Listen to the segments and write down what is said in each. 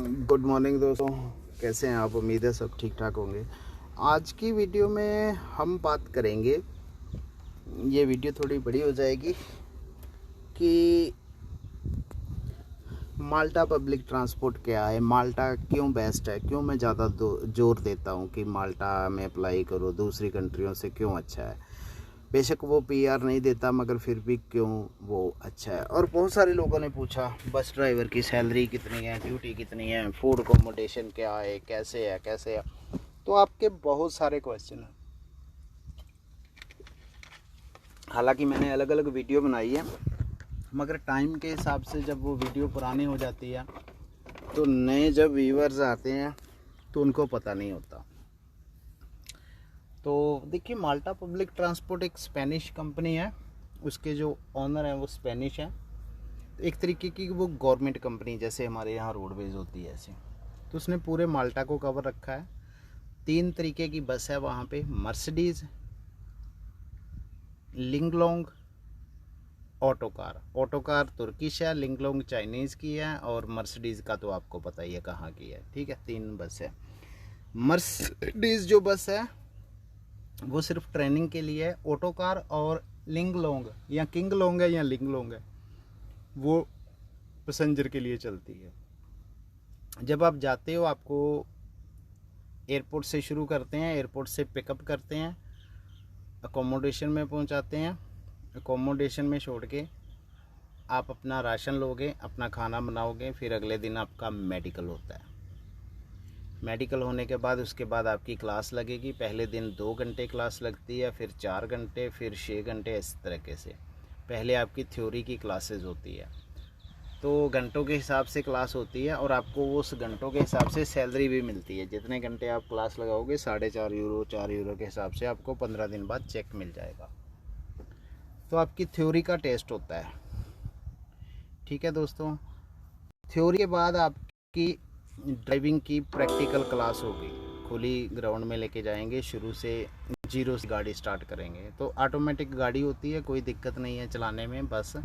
Good morning दोस्तों, कैसे हैं आप? उम्मीद है सब ठीक ठाक होंगे। आज की वीडियो में हम बात करेंगे, ये वीडियो थोड़ी बड़ी हो जाएगी, कि माल्टा पब्लिक ट्रांसपोर्ट क्या है, माल्टा क्यों बेस्ट है, क्यों मैं ज़्यादा जोर देता हूँ कि माल्टा में अप्लाई करो, दूसरी कंट्रियों से क्यों अच्छा है। बेशक वो पीआर नहीं देता मगर फिर भी क्यों वो अच्छा है। और बहुत सारे लोगों ने पूछा बस ड्राइवर की सैलरी कितनी है, ड्यूटी कितनी है, फूड अकोमोडेशन क्या है, कैसे है। तो आपके बहुत सारे क्वेश्चन हैं। हालांकि मैंने अलग अलग वीडियो बनाई है मगर टाइम के हिसाब से जब वो वीडियो पुरानी हो जाती है तो नए जब व्यूअर्स आते हैं तो उनको पता नहीं होता। तो देखिए, माल्टा पब्लिक ट्रांसपोर्ट एक स्पेनिश कंपनी है, उसके जो ओनर हैं वो स्पेनिश हैं। तो एक तरीके की वो गवर्नमेंट कंपनी, जैसे हमारे यहाँ रोडवेज होती है ऐसे। तो उसने पूरे माल्टा को कवर रखा है। 3 तरीके की बस है वहाँ पे, मर्सिडीज़, लिंगलोंग, ऑटोकार तुर्किश है, लिंगलोंग चाइनीज़ की है और मर्सिडीज़ का तो आपको पता ही है कहाँ की है। ठीक है, 3 बस है। मर्सिडीज़ जो बस है वो सिर्फ ट्रेनिंग के लिए है। ऑटोकार और लिंगलोंग या किंगलोंग है या लिंगलोंग है, वो पैसेंजर के लिए चलती है। जब आप जाते हो आपको एयरपोर्ट से शुरू करते हैं, एयरपोर्ट से पिकअप करते हैं, अकोमोडेशन में पहुंचाते हैं, अकोमोडेशन में छोड़ के आप अपना राशन लोगे, अपना खाना बनाओगे, फिर अगले दिन आपका मेडिकल होता है। मेडिकल होने के बाद उसके बाद आपकी क्लास लगेगी। पहले दिन 2 घंटे क्लास लगती है, फिर 4 घंटे, फिर 6 घंटे, इस तरीके से पहले आपकी थ्योरी की क्लासेस होती है। तो घंटों के हिसाब से क्लास होती है और आपको उस घंटों के हिसाब से सैलरी भी मिलती है। जितने घंटे आप क्लास लगाओगे 4.5 यूरो 4 यूरो के हिसाब से आपको 15 दिन बाद चेक मिल जाएगा। तो आपकी थ्योरी का टेस्ट होता है। ठीक है दोस्तों, थ्योरी के बाद आपकी ड्राइविंग की प्रैक्टिकल क्लास होगी। खुली ग्राउंड में लेके जाएंगे, शुरू से जीरो से गाड़ी स्टार्ट करेंगे। तो ऑटोमेटिक गाड़ी होती है, कोई दिक्कत नहीं है चलाने में बस।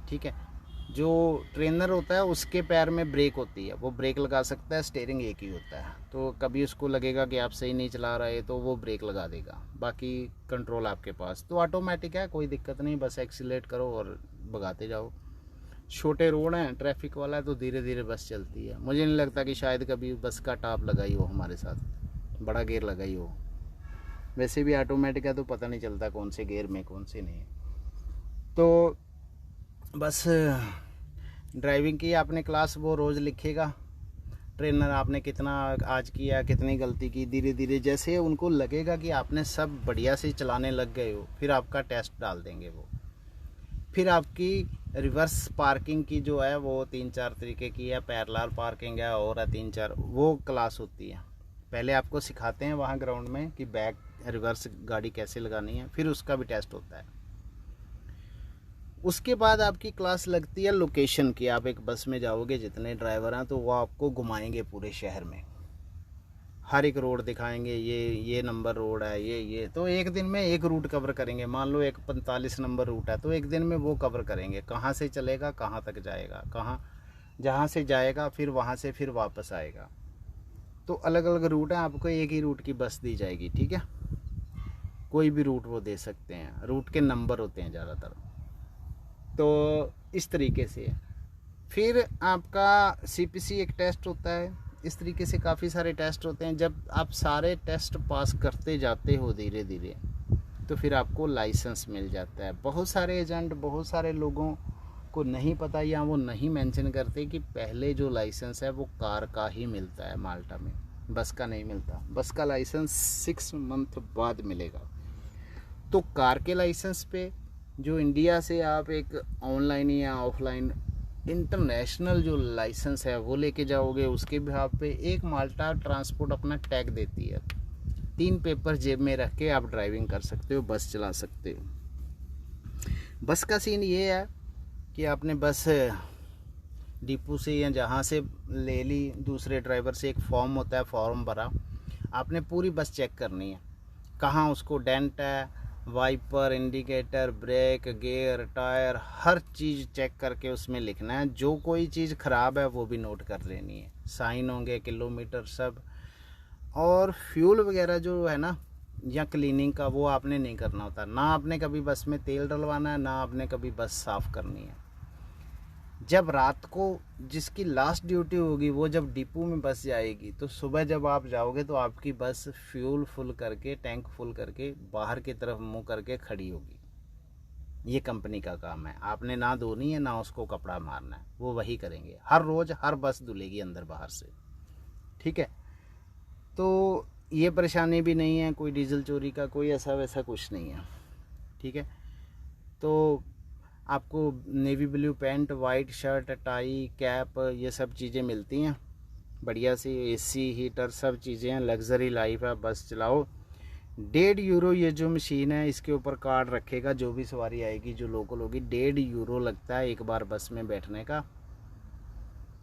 ठीक है, जो ट्रेनर होता है उसके पैर में ब्रेक होती है, वो ब्रेक लगा सकता है, स्टीयरिंग एक ही होता है। तो कभी उसको लगेगा कि आप सही नहीं चला रहे तो वो ब्रेक लगा देगा, बाकी कंट्रोल आपके पास। तो ऑटोमेटिक है, कोई दिक्कत नहीं, बस एक्सीलेट करो और भगाते जाओ। छोटे रोड हैं, ट्रैफिक वाला है, तो धीरे धीरे बस चलती है। मुझे नहीं लगता कि शायद कभी बस का टॉप लगाई हो हमारे साथ, बड़ा गियर लगाई हो। वैसे भी ऑटोमेटिक है तो पता नहीं चलता कौन से गियर में कौन से नहीं। तो बस ड्राइविंग की आपने क्लास वो रोज़ लिखेगा ट्रेनर, आपने कितना आज किया, कितनी गलती की। धीरे धीरे जैसे उनको लगेगा कि आपने सब बढ़िया से चलाने लग गए हो, फिर आपका टेस्ट डाल देंगे वो। फिर आपकी रिवर्स पार्किंग की जो है वो 3-4 तरीके की है, पैरेलल पार्किंग है और है 3-4, वो क्लास होती है। पहले आपको सिखाते हैं वहाँ ग्राउंड में कि बैक रिवर्स गाड़ी कैसे लगानी है, फिर उसका भी टेस्ट होता है। उसके बाद आपकी क्लास लगती है लोकेशन की। आप एक बस में जाओगे, जितने ड्राइवर हैं तो वो आपको घुमाएंगे पूरे शहर में, हर एक रोड दिखाएंगे, ये नंबर रोड है, ये। तो एक दिन में एक रूट कवर करेंगे। मान लो एक 45 नंबर रूट है तो एक दिन में वो कवर करेंगे, कहाँ से चलेगा, कहाँ तक जाएगा, कहाँ जहाँ से जाएगा फिर वहाँ से फिर वापस आएगा। तो अलग अलग रूट हैं, आपको एक ही रूट की बस दी जाएगी। ठीक है, कोई भी रूट वो दे सकते हैं, रूट के नंबर होते हैं ज़्यादातर। तो इस तरीके से फिर आपका सीपीसी एक टेस्ट होता है। इस तरीके से काफ़ी सारे टेस्ट होते हैं। जब आप सारे टेस्ट पास करते जाते हो धीरे धीरे तो फिर आपको लाइसेंस मिल जाता है। बहुत सारे एजेंट, बहुत सारे लोगों को नहीं पता या वो नहीं मेंशन करते कि पहले जो लाइसेंस है वो कार का ही मिलता है माल्टा में, बस का नहीं मिलता। बस का लाइसेंस 6 मंथ बाद मिलेगा। तो कार के लाइसेंस पे जो इंडिया से आप एक ऑनलाइन या ऑफलाइन इंटरनेशनल जो लाइसेंस है वो लेके जाओगे, उसके बिहाफ पे एक माल्टा ट्रांसपोर्ट अपना टैग देती है। 3 पेपर जेब में रख के आप ड्राइविंग कर सकते हो, बस चला सकते हो। बस का सीन ये है कि आपने बस डिपो से या जहाँ से ले ली, दूसरे ड्राइवर से एक फॉर्म होता है, फॉर्म भरा, आपने पूरी बस चेक करनी है, कहाँ उसको डेंट है, wiper, indicator, brake, gear, tyre, हर चीज़ चेक करके उसमें लिखना है। जो कोई चीज़ ख़राब है वो भी नोट कर लेनी है, साइन होंगे, किलोमीटर सब। और फ्यूल वगैरह जो है ना या क्लीनिंग का, वो आपने नहीं करना होता। ना आपने कभी बस में तेल डलवाना है, ना आपने कभी बस साफ़ करनी है। जब रात को जिसकी लास्ट ड्यूटी होगी वो जब डिपो में बस जाएगी, तो सुबह जब आप जाओगे तो आपकी बस फ्यूल फुल करके, टैंक फुल करके बाहर की तरफ मुंह करके खड़ी होगी। ये कंपनी का काम है। आपने ना धोनी है ना उसको कपड़ा मारना है, वो वही करेंगे। हर रोज़ हर बस धुलेगी अंदर बाहर से, ठीक है। तो ये परेशानी भी नहीं है, कोई डीजल चोरी का कोई ऐसा वैसा कुछ नहीं है, ठीक है। तो आपको navy blue pant, white shirt, tie, cap, ये सब चीज़ें मिलती हैं बढ़िया सी। एसी, हीटर, सब चीज़ें हैं। लग्जरी लाइफ है, बस चलाओ। 1.5 यूरो ये जो मशीन है, इसके ऊपर कार्ड रखेगा जो भी सवारी आएगी जो लोकल होगी। 1.5 यूरो लगता है एक बार बस में बैठने का।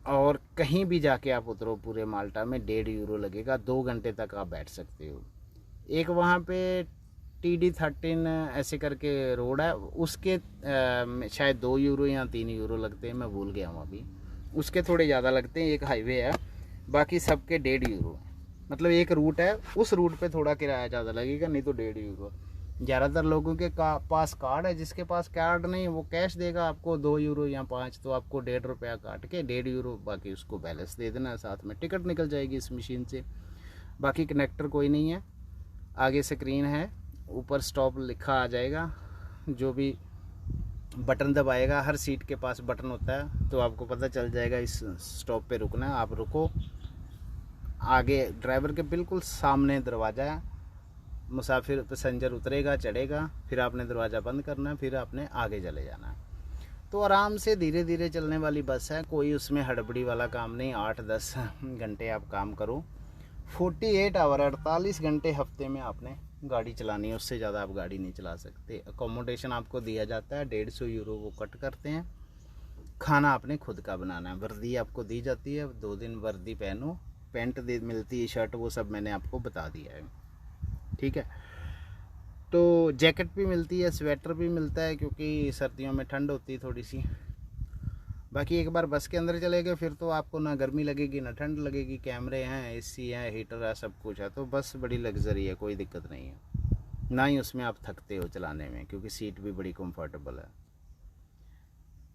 और कहीं भी जाके आप उतरो पूरे माल्टा में 1.5 यूरो लगेगा। 2 घंटे तक आप बैठ सकते हो। एक वहाँ पे TD13 ऐसे करके रोड है, उसके शायद 2 यूरो या 3 यूरो लगते हैं, मैं भूल गया हूँ अभी। उसके थोड़े ज़्यादा लगते हैं, एक हाईवे है, बाकी सबके 1.5 यूरो। मतलब एक रूट है, उस रूट पे थोड़ा किराया ज़्यादा लगेगा, नहीं तो 1.5 यूरो। ज़्यादातर लोगों के पास कार्ड है, जिसके पास कार्ड नहीं वो कैश देगा आपको 2 यूरो या 5, तो आपको 1.5 रुपया काट के 1.5 यूरो, बाकी उसको बैलेंस दे देना है, साथ में टिकट निकल जाएगी इस मशीन से। बाकी कनेक्टर कोई नहीं है, आगे स्क्रीन है, ऊपर स्टॉप लिखा आ जाएगा। जो भी बटन दबाएगा, हर सीट के पास बटन होता है, तो आपको पता चल जाएगा इस स्टॉप पे रुकना है, आप रुको। आगे ड्राइवर के बिल्कुल सामने दरवाज़ा है, मुसाफिर पैसेंजर उतरेगा, चढ़ेगा, फिर आपने दरवाज़ा बंद करना है, फिर आपने आगे चले जाना है। तो आराम से धीरे धीरे चलने वाली बस है, कोई उसमें हड़बड़ी वाला काम नहीं। 8-10 घंटे आप काम करो, 48 आवर, 48 घंटे हफ्ते में आपने गाड़ी चलानी है, उससे ज़्यादा आप गाड़ी नहीं चला सकते। अकोमोडेशन आपको दिया जाता है, 150 यूरो वो कट करते हैं। खाना आपने खुद का बनाना है। वर्दी आपको दी जाती है, 2 दिन वर्दी पहनो, पैंट मिलती है, शर्ट, वो सब मैंने आपको बता दिया है, ठीक है। तो जैकेट भी मिलती है, स्वेटर भी मिलता है, क्योंकि सर्दियों में ठंड होती है थोड़ी सी। बाकी एक बार बस के अंदर चले गए फिर तो आपको ना गर्मी लगेगी ना ठंड लगेगी। कैमरे हैं, एसी है, हीटर है, सब कुछ है। तो बस बड़ी लग्जरी है, कोई दिक्कत नहीं है। ना ही उसमें आप थकते हो चलाने में, क्योंकि सीट भी बड़ी कंफर्टेबल है।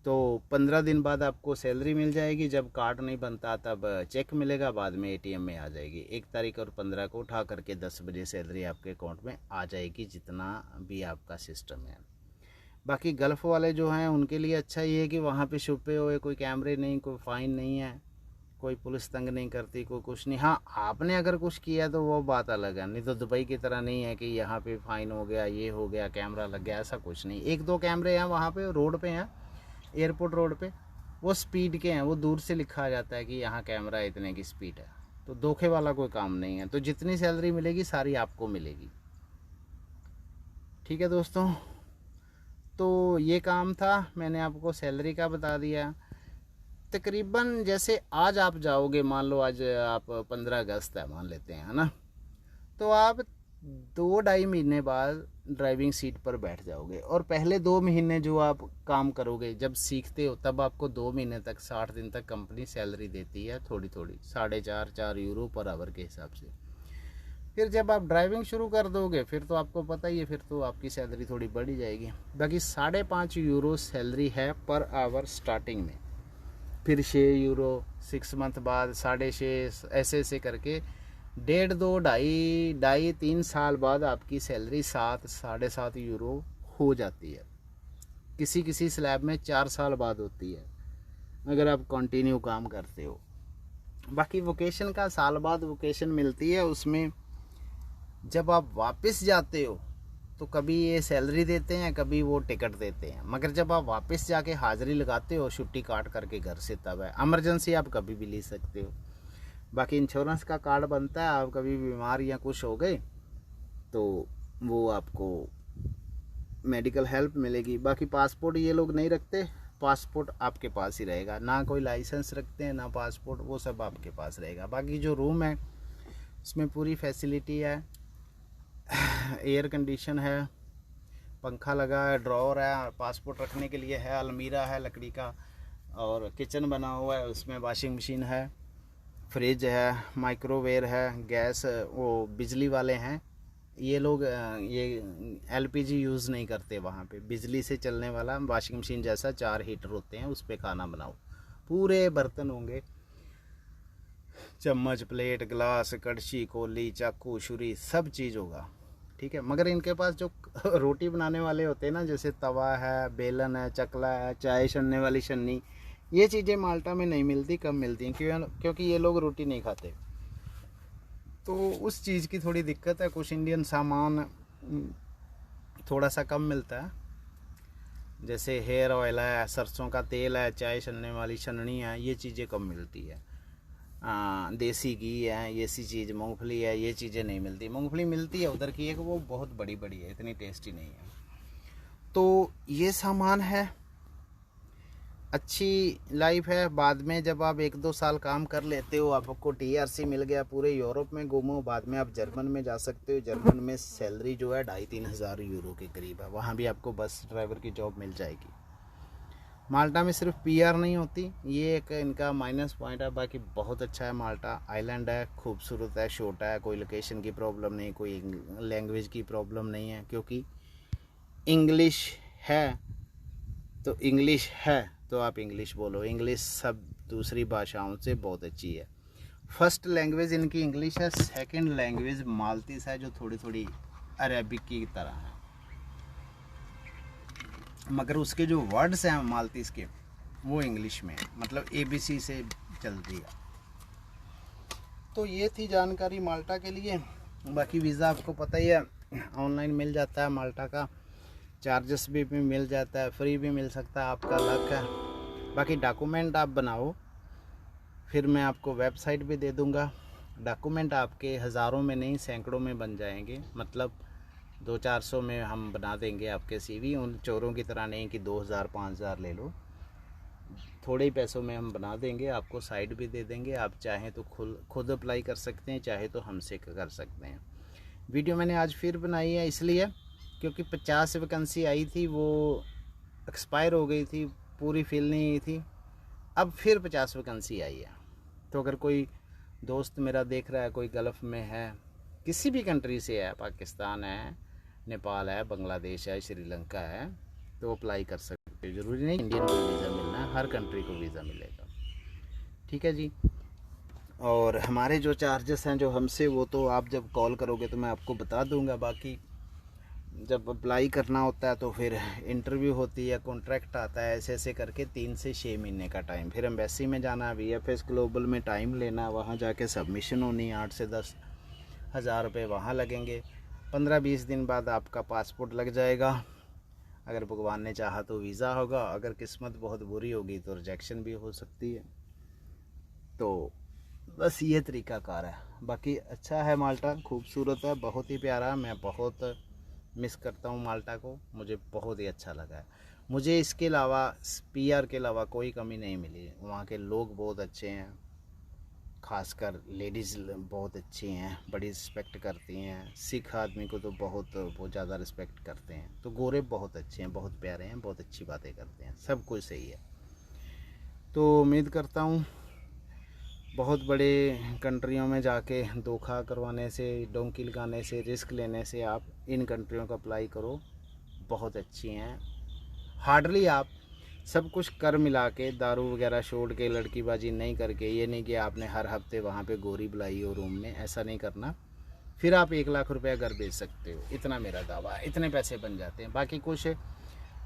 तो 15 दिन बाद आपको सैलरी मिल जाएगी। जब कार्ड नहीं बनता तब चेक मिलेगा, बाद में ATM में आ जाएगी। 1 तारीख और 15 को उठा करके 10 बजे सैलरी आपके अकाउंट में आ जाएगी, जितना भी आपका सिस्टम है। बाकी गल्फ़ वाले जो हैं उनके लिए अच्छा ये है कि वहाँ पे छुपे हुए, कोई कैमरे नहीं, कोई फ़ाइन नहीं है, कोई पुलिस तंग नहीं करती, कोई कुछ नहीं। हाँ, आपने अगर कुछ किया तो वो बात अलग है, नहीं तो दुबई की तरह नहीं है कि यहाँ पे फ़ाइन हो गया, ये हो गया, कैमरा लग गया, ऐसा कुछ नहीं। 1-2 कैमरे हैं वहाँ पे, रोड पे हैं, एयरपोर्ट रोड पे, वो स्पीड के हैं, वो दूर से लिखा आ जाता है कि यहाँ कैमरा इतने की स्पीड है। तो धोखे वाला कोई काम नहीं है। तो जितनी सैलरी मिलेगी सारी आपको मिलेगी, ठीक है दोस्तों। तो ये काम था, मैंने आपको सैलरी का बता दिया। तकरीबन जैसे आज आप जाओगे, मान लो आज आप 15 अगस्त है मान लेते हैं, है ना, तो आप 2-2.5 महीने बाद ड्राइविंग सीट पर बैठ जाओगे। और पहले 2 महीने जो आप काम करोगे, जब सीखते हो, तब आपको 2 महीने तक, 60 दिन तक कंपनी सैलरी देती है, थोड़ी थोड़ी, 4.5 यूरो पर आवर के हिसाब से। फिर जब आप ड्राइविंग शुरू कर दोगे फिर तो आपको पता ही है, फिर तो आपकी सैलरी थोड़ी बढ़ ही जाएगी। बाकी 5.5 यूरो सैलरी है पर आवर स्टार्टिंग में, फिर 6 यूरो 6 मंथ बाद, 6.5, ऐसे ऐसे करके 1.5, 2, 2.5, 3 साल बाद आपकी सैलरी 7, 7.5 यूरो हो जाती है। किसी किसी स्लैब में 4 साल बाद होती है, अगर आप कंटिन्यू काम करते हो। बाकी वोकेशन का साल बाद वोकेशन मिलती है, उसमें जब आप वापस जाते हो तो कभी ये सैलरी देते हैं, कभी वो टिकट देते हैं। मगर जब आप वापस जाके हाज़िरी लगाते हो छुट्टी काट करके घर से, तब है। इमरजेंसी आप कभी भी ले सकते हो। बाकी इंश्योरेंस का कार्ड बनता है, आप कभी बीमार या कुछ हो गए तो वो आपको मेडिकल हेल्प मिलेगी। बाकी पासपोर्ट ये लोग नहीं रखते, पासपोर्ट आपके पास ही रहेगा। ना कोई लाइसेंस रखते हैं ना पासपोर्ट, वो सब आपके पास रहेगा। बाकी जो रूम है उसमें पूरी फैसिलिटी है, एयर कंडीशन है, पंखा लगा है, ड्रॉअर है, पासपोर्ट रखने के लिए है, अलमीरा है लकड़ी का, और किचन बना हुआ है, उसमें वॉशिंग मशीन है, फ्रिज है, माइक्रोवेव है, गैस वो बिजली वाले हैं। ये लोग ये एलपीजी यूज़ नहीं करते, वहाँ पे बिजली से चलने वाला वॉशिंग मशीन जैसा 4 हीटर होते हैं, उस पर खाना बनाओ। पूरे बर्तन होंगे, चम्मच, प्लेट, गिलास, कड़छी, कोली, चाकू, छुरी, सब चीज़ होगा, ठीक है। मगर इनके पास जो रोटी बनाने वाले होते हैं ना, जैसे तवा है, बेलन है, चकला है, चाय छन्ने वाली छन्नी, ये चीज़ें माल्टा में नहीं मिलती, कम मिलती हैं, क्योंकि ये लोग रोटी नहीं खाते, तो उस चीज़ की थोड़ी दिक्कत है। कुछ इंडियन सामान थोड़ा सा कम मिलता है, जैसे हेयर ऑयल है, सरसों का तेल है, चाय छन्ने वाली छन्नी है, ये चीज़ें कम मिलती है। देसी घी है, ये सी चीज़, मूंगफली है, ये चीज़ें नहीं मिलती। मूंगफली मिलती है उधर की, एक वो बहुत बड़ी बड़ी है, इतनी टेस्टी नहीं है। तो ये सामान है, अच्छी लाइफ है। बाद में जब आप 1-2 साल काम कर लेते हो, आपको टीआरसी मिल गया, पूरे यूरोप में घूमो, बाद में आप जर्मन में जा सकते हो। जर्मन में सैलरी जो है 2,500-3 हज़ार यूरो के करीब है, वहाँ भी आपको बस ड्राइवर की जॉब मिल जाएगी। माल्टा में सिर्फ पीआर नहीं होती, ये एक इनका माइनस पॉइंट है। बाकी बहुत अच्छा है माल्टा, आइलैंड है, खूबसूरत है, छोटा है, कोई लोकेशन की प्रॉब्लम नहीं, कोई लैंग्वेज की प्रॉब्लम नहीं है, क्योंकि इंग्लिश है तो आप इंग्लिश बोलो। इंग्लिश सब दूसरी भाषाओं से बहुत अच्छी है। फर्स्ट लैंग्वेज इनकी इंग्लिश है, सेकंड लैंग्वेज माल्टीस है, जो थोड़ी थोड़ी अरेबिक की तरह है, मगर उसके जो वर्ड्स हैं माल्टीस के, वो इंग्लिश में, मतलब ABC से चलती है। तो ये थी जानकारी माल्टा के लिए। बाकी वीज़ा आपको पता ही है, ऑनलाइन मिल जाता है माल्टा का, चार्जेस भी मिल जाता है, फ्री भी मिल सकता है, आपका लक है। बाकी डॉक्यूमेंट आप बनाओ, फिर मैं आपको वेबसाइट भी दे दूँगा। डॉक्यूमेंट आपके हज़ारों में नहीं, सैकड़ों में बन जाएंगे, मतलब 200-400 में हम बना देंगे आपके CV। उन चोरों की तरह नहीं कि 2,000-5,000 ले लो, थोड़े ही पैसों में हम बना देंगे, आपको साइट भी दे देंगे। आप चाहें तो खुद अप्लाई कर सकते हैं, चाहे तो हमसे कर सकते हैं। वीडियो मैंने आज फिर बनाई है इसलिए क्योंकि 50 वैकेंसी आई थी, वो एक्सपायर हो गई थी, पूरी फिल नहीं हुई थी। अब फिर 50 वैकेंसी आई है। तो अगर कोई दोस्त मेरा देख रहा है, कोई गल्फ़ में है, किसी भी कंट्री से है, पाकिस्तान है, नेपाल है, बांग्लादेश है, श्रीलंका है, तो अप्लाई कर सकते हो। ज़रूरी नहीं इंडियन को वीज़ा मिलना है, हर कंट्री को वीज़ा मिलेगा, ठीक है जी। और हमारे जो चार्जेस हैं जो हमसे, वो तो आप जब कॉल करोगे तो मैं आपको बता दूंगा। बाकी जब अप्लाई करना होता है तो फिर इंटरव्यू होती है, कॉन्ट्रैक्ट आता है, ऐसे ऐसे करके 3 से 6 महीने का टाइम। फिर एम्बेसी में जाना, VFS ग्लोबल में टाइम लेना, वहाँ जाके सबमिशन होनी, 8 से 10 हज़ार रुपये वहाँ लगेंगे। 15-20 दिन बाद आपका पासपोर्ट लग जाएगा। अगर भगवान ने चाहा तो वीज़ा होगा, अगर किस्मत बहुत बुरी होगी तो रिजेक्शन भी हो सकती है। तो बस ये तरीक़ाकार है। बाकी अच्छा है माल्टा, खूबसूरत है, बहुत ही प्यारा। मैं बहुत मिस करता हूँ माल्टा को, मुझे बहुत ही अच्छा लगा है। मुझे इसके अलावा, PR के अलावा कोई कमी नहीं मिली। वहाँ के लोग बहुत अच्छे हैं, खासकर लेडीज़ बहुत अच्छी हैं, बड़ी रिस्पेक्ट करती हैं। सिख आदमी को तो बहुत ज़्यादा रिस्पेक्ट करते हैं। तो गोरे बहुत अच्छे हैं, बहुत प्यारे हैं, बहुत अच्छी बातें करते हैं, सब कुछ सही है। तो उम्मीद करता हूँ बहुत बड़े कंट्रियों में जाके धोखा करवाने से, डोंकी लगाने से, रिस्क लेने से आप इन कंट्रियों का अप्लाई करो, बहुत अच्छी हैं। हार्डली आप सब कुछ कर मिला के, दारू वगैरह छोड़ के, लड़कीबाजी नहीं करके, ये नहीं कि आपने हर हफ्ते वहाँ पे गोरी बुलाई हो रूम में, ऐसा नहीं करना। फिर आप 1 लाख रुपया घर बेच सकते हो, इतना मेरा दावा है, इतने पैसे बन जाते हैं। बाकी कुछ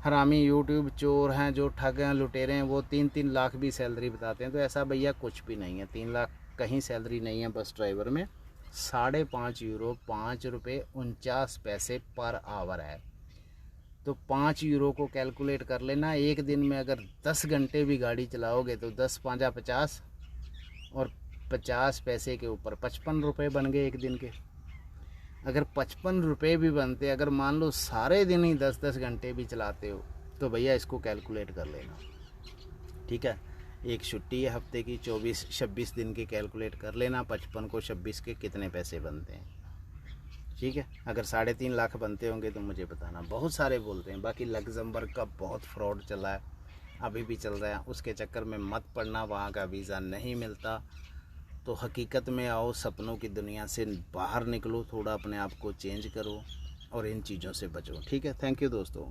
हरामी यूट्यूब चोर हैं, जो ठग हैं, लुटेरे हैं, वो 3-3 लाख भी सैलरी बताते हैं। तो ऐसा भैया कुछ भी नहीं है, 3 लाख कहीं सैलरी नहीं है बस ड्राइवर में। 5.5 यूरो, 5 रुपये 49 पैसे पर आवर है। तो 5 यूरो को कैलकुलेट कर लेना, एक दिन में अगर 10 घंटे भी गाड़ी चलाओगे तो 10×5 = 50, और 50 पैसे के ऊपर 55 रुपये बन गए एक दिन के। अगर 55 रुपये भी बनते, अगर मान लो सारे दिन ही 10-10 घंटे भी चलाते हो, तो भैया इसको कैलकुलेट कर लेना, ठीक है। एक छुट्टी है हफ्ते की, 24-26 दिन की कैलकुलेट कर लेना, 55 को 26 के कितने पैसे बनते हैं। ठीक है। अगर 3.5 लाख बनते होंगे तो मुझे बताना। बहुत सारे बोलते हैं, बाकी लग्जमबर्ग का बहुत फ्रॉड चला है, अभी भी चल रहा है, उसके चक्कर में मत पड़ना, वहाँ का वीज़ा नहीं मिलता। तो हकीकत में आओ, सपनों की दुनिया से बाहर निकलो, थोड़ा अपने आप को चेंज करो और इन चीज़ों से बचो। ठीक है, थैंक यू दोस्तों।